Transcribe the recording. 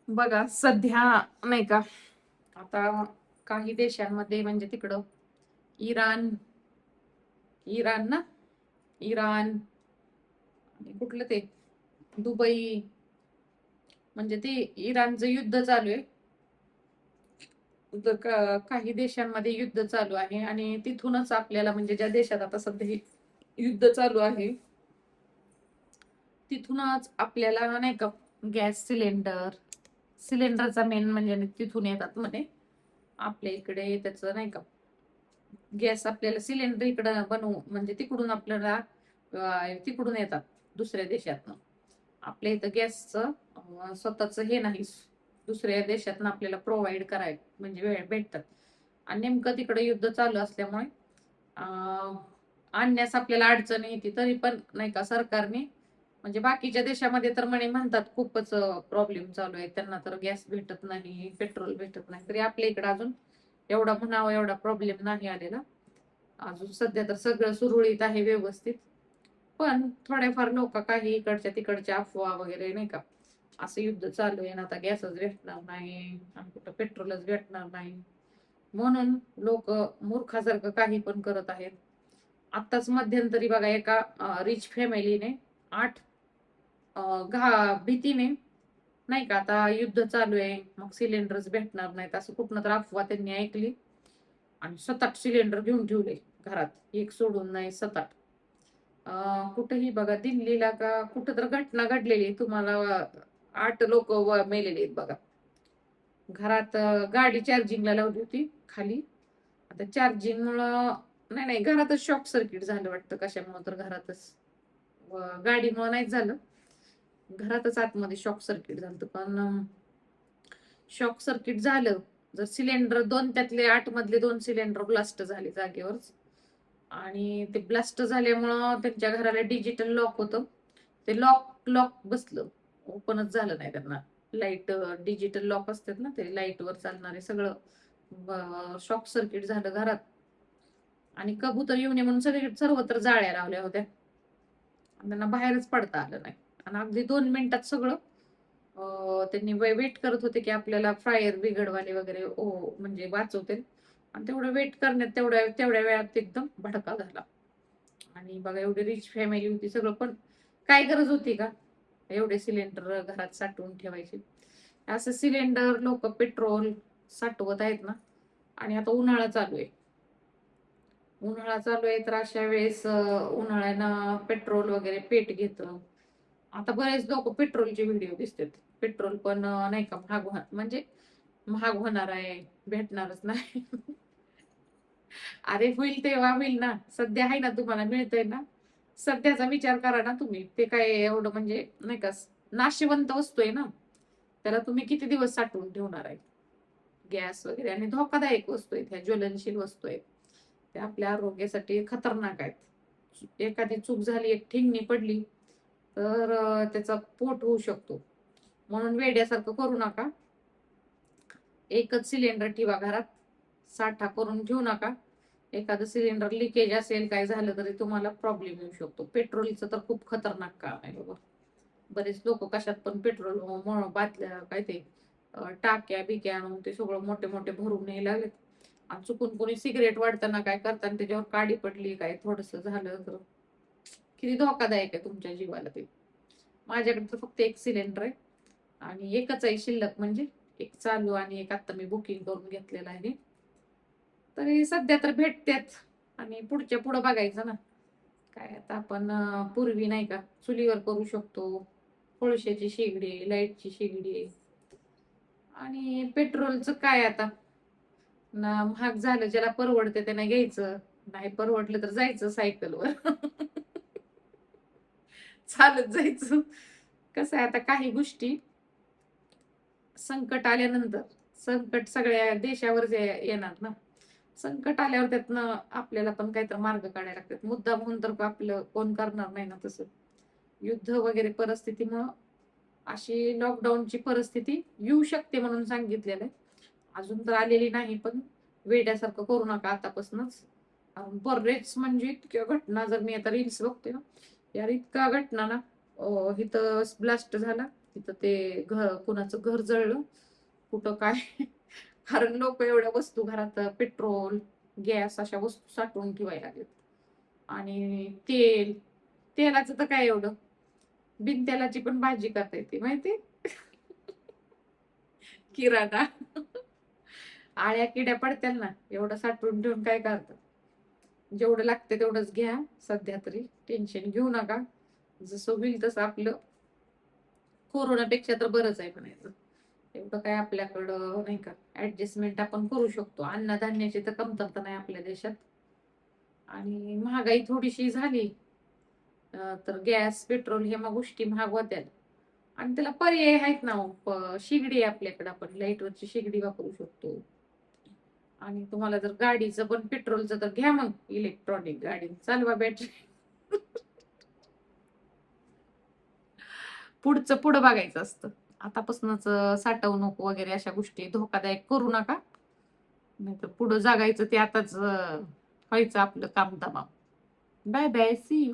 बघा सध्या नाही का, आता काही देशांमध्ये म्हणजे तिकडं इराण इराण ना इराण आणि कुठलं ते दुबई, म्हणजे ते इराणचं युद्ध चालू आहे. काही देशांमध्ये युद्ध चालू आहे आणि तिथूनच आपल्याला म्हणजे ज्या देशात आता सध्या हे युद्ध चालू आहे तिथूनच आपल्याला नाही का गॅस सिलेंडरचा मेन म्हणजे तिथून येतात म्हणे. आपल्या इकडे त्याचं नाही का गॅस आपल्याला सिलेंडर इकडं बनवू म्हणजे तिकडून आपल्याला तिकडून येतात दुसऱ्या देशातनं. आपल्या इथं गॅसचं स्वतःच हे नाही, दुसऱ्या देशातनं आपल्याला प्रोव्हाइड कराय म्हणजे वेळ भेटतात. आणि नेमकं तिकडे युद्ध चालू असल्यामुळे आणण्यास आपल्याला अडचण येते. तरी पण नाही का सरकारने म्हणजे बाकीच्या देशामध्ये तर म्हणे म्हणतात खूपच प्रॉब्लेम चालू आहे, त्यांना तर गॅस भेटत नाही, पेट्रोल भेटत नाही. तरी आपल्या इकडे अजून एवढा म्हणावा एवढा प्रॉब्लेम नाही आलेला. अजून सध्या तर सगळं सुरळीत आहे व्यवस्थित. पण थोड्याफार लोक काही इकडच्या तिकडच्या अफवा वगैरे नाही का, असं युद्ध चालू आहे ना आता गॅसच भेटणार नाही आणि कुठं पेट्रोलच भेटणार नाही, म्हणून लोक मूर्खासारखं काही पण करत आहेत. आत्ताच मध्यंतरी बघा एका रिच फॅमिलीने आठ भीतीने नाही का, आता युद्ध चालू आहे मग सिलेंडर्स भेटणार नाहीत असं कुठनं तर अफवा त्यांनी ऐकली आणि 7-8 सिलेंडर घेऊन ठेवले घरात, एक सोडून नाही 7-8. कुठेही बघा दिल्लीला का कुठं तर घटना घडलेली तुम्हाला, 8 लोक मेलेले आहेत बघा. घरात गाडी चार्जिंगला लावली होती खाली. आता चार्जिंग मुळे नाही नाही घरातच शॉर्ट सर्किट झालं वाटतं, कशामुळे तर घरातच गाडीमुळे नाही झालं, घरातच आतमध्ये शॉर्ट सर्किट झालं. पण शॉर्ट सर्किट झालं जर सिलेंडर दोन त्यातले 8 मधले 2 सिलेंडर ब्लास्ट झाले जागेवरच. आणि ते ब्लास्ट झाल्यामुळं त्यांच्या घराला डिजिटल लॉक होतं, ते लॉक लॉक बसलं, ओपनच झालं नाही त्यांना. लाईट डिजिटल लॉक असतात ना ते लाईटवर चालणारे सगळं शॉर्ट सर्किट झालं घरात. आणि कबूतर येऊ नये म्हणून सर्वत्र जाळ्या लावल्या होत्या, त्यांना बाहेरच पडता आलं नाही. आणि अगदी 2 मिनिटात सगळं त्यांनी वेट करत होते की आपल्याला फायर ब्रिगेडवाले वगैरे म्हणजे वाचवतील. आणि तेवढं वेट करण्यात तेवढ्या तेवढ्या वेळात एकदम भडका झाला. आणि बघा एवढी रिच फॅमिली होती सगळं, पण काय गरज होती का एवढे सिलेंडर घरात साठवून ठेवायचे. असं सिलेंडर लोक पेट्रोल साठवत आहेत ना. आणि आता उन्हाळा चालू आहे तर अशा वेळेस उन्हाळ्यानं पेट्रोल वगैरे पेट घेतं. आता बरेच लोक पेट्रोलचे व्हिडिओ दिसतात, पेट्रोल पण नाही का म्हणजे महाग होणार आहे, भेटणारच नाही. अरे होईल तेव्हा होईल ना, सध्या आहे ना तुम्हाला मिळतंय ना. सध्याचा विचार करा ना तुम्ही, ते काय एवढं म्हणजे नाही का नाशिवंत वस्तू आहे ना, त्याला तुम्ही किती दिवस साठवून ठेवणार आहे. गॅस वगैरे आणि धोकादायक वस्तू आहेत, ह्या ज्वलनशील वस्तू आहेत, ते आपल्या आरोग्यासाठी खतरनाक आहेत. एखादी चूक झाली, एक ठिंगणी पडली तर त्याचा पोट होऊ शकतो. म्हणून वेड्यासारखं करू नका. एकच सिलेंडर ठेवा घरात, साठा करून ठेवू नका. एखादं सिलेंडर लिकेज असेल काय झालं तरी तुम्हाला प्रॉब्लेम येऊ शकतो. पेट्रोलचं तर खूप खतरनाक काम आहे बाबा. बरेच लोक कशात पण पेट्रोल बाटल्या काय ते टाक्या बिक्या आणून ते सगळं मोठे मोठे भरून न्यायला लागलेत. आणि चुकून कोणी सिगरेट वाढताना काय करताना त्याच्यावर काडी पडली काय थोडस झालं तर किती धोकादायक आहे तुमच्या जीवाला ते. माझ्याकडे तर फक्त एक सिलेंडर आहे आणि एकच आहे शिल्लक, म्हणजे एक चालू आणि एक आता मी बुकिंग करून घेतलेलं आहे. तरी सध्या तर भेटतेच आणि पुढच्या पुढं बघायचं ना. काय आता आपण पूर्वी नाही का चुलीवर करू शकतो, कोळशाची शेगडी, लाईटची शेगडी. आणि पेट्रोलचं काय आता ना, महाग झालं ज्याला परवडते त्याने घ्यायचं, नाही परवडलं तर जायचं सायकलवर. चालत जायचं. कसं आहे आता काही गोष्टी संकट आल्यानंतर, संकट सगळ्या देशावर येणार ना. संकट आल्यावर त्यातनं आपल्याला पण काहीतरी मार्ग काढायला लागतात. मुद्दा म्हणून तर आपलं कोण करणार नाही ना तसं. युद्ध वगैरे परिस्थितीमुळं अशी लॉकडाऊनची परिस्थिती येऊ शकते म्हणून सांगितलेलं आहे. अजून तर आलेली नाही, पण वेड्यासारखं करू नका आतापासूनच. बरेच म्हणजे इतक्या घटना, जर मी आता रील्स बघते ना, यार इतका घटना ना. इथं ब्लास्ट झाला, तिथं ते कुणाचं घर जळलं, कुठं काय. कारण लोक एवढ्या वस्तू घरात पेट्रोल, गॅस अशा वस्तू साठवून ठेवायला लागलेत. आणि तेलाचं तर काय एवढं, बिन तेलाची पण भाजी करता येते माहिती. किराणा. आळ्या किड्या पडत्याल ना, एवढं साठवून ठेवून काय करतात. जेवढं लागतं तेवढंच घ्या. सध्या तरी टेन्शन घेऊ नका. जसं होईल तसं आपलं, कोरोनापेक्षा तर बरंच आहे म्हणायचं. एवढं काय आपल्याकडं नाही का, ऍडजस्टमेंट आपण करू शकतो. अन्नधान्याची तर कमतरता नाही आपल्या देशात. आणि महागाई थोडीशी झाली तर गॅस, पेट्रोल ह्या मग गोष्टी महाग होत्या. आणि त्याला पर्याय आहेत ना हो. शेगडी आहे आपल्याकडे, आपण लाईटवरची शेगडी वापरू शकतो. आणि तुम्हाला जर गाडीचं पण पेट्रोलचं तर घ्या मग इलेक्ट्रॉनिक गाडी, चालवा बॅटरी. पुढचं पुढं बघायचं असतं. आतापासूनच साठवणूक वगैरे अशा गोष्टी धोकादायक करू नका. नाहीतर पुढं जगायचं ते आताच व्हायचं आपलं काम तमाम. Bye bye, see you.